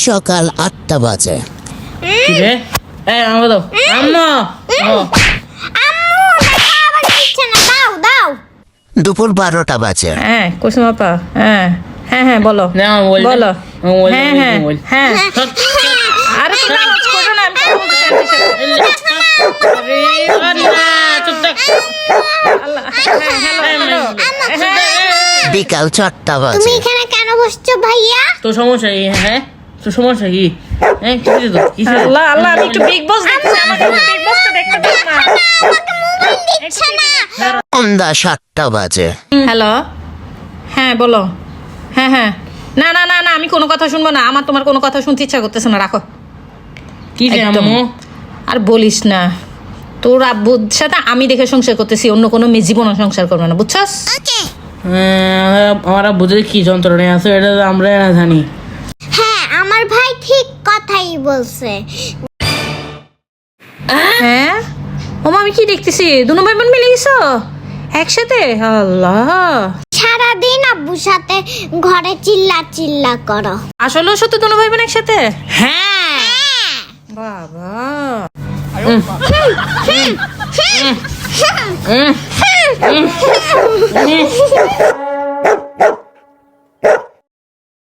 সকাল 8টা বাজে। কি রে? আমাকে দাও আম্মা। আবার দিচ্ছে না, দাও দাও। দুপুর 12টা বাজে। হ্যাঁ কুসুম আপা, হ্যাঁ হ্যাঁ হ্যাঁ বলো না বল বলো। বল হ্যাঁ হ্যাঁ বল হ্যাঁ আরে তুমি আওয়াজ করো না, আমি কথা বলতে চাচ্ছি। চুপ থাক। আল্লাহ, হ্যাঁ হ্যালো হ্যালো। বিকাল 4টা তুমি বাজে। এখানে কেন বসছো ভাইয়া? তোর সমস্যা কি? হ্যাঁ তোর সমস্যা কি? হ্যাঁ কিসে তো কিসে? আল্লাহ আল্লাহ, আমি একটু বিগ বস দেখছি, আমাকে বিগ বসটা দেখতে দাও না। আমাকে মোবাইল দিচ্ছে না। সন্ধ্যা 7টা বাজে। হ্যালো, হ্যাঁ বলো। হ্যাঁ হ্যাঁ, না না না না, আমি কোনো কথা শুনবো না, আমার তোমার কোনো কথা শুনতে ইচ্ছা করতেছে না, রাখো। কি রে একদম। আম্মু? আর বলিস না, তোর আব্বুর সাথে আমি দেখে সংসার করতেছি, অন্য কোনো মেয়ে জীবনও সংসার করবে না, বুঝছস? আমরা বুঝে কি যন্ত্রণায় আছে এটা তো আমরা না জানি। হ্যাঁ, আমার ভাই ঠিক কথাই বলছে। হ্যাঁ ওমা, আমি কি দেখতেছি, দুনো ভাই বোন মিলে গেছো একসাথে? আল্লাহ, সারাদিন আব্বুর সাথে ঘরে চিল্লা চিল্লা করো। আসলেও সত্যি দুনো ভাই বোন একসাথে? হ্যাঁ বাবা, হুম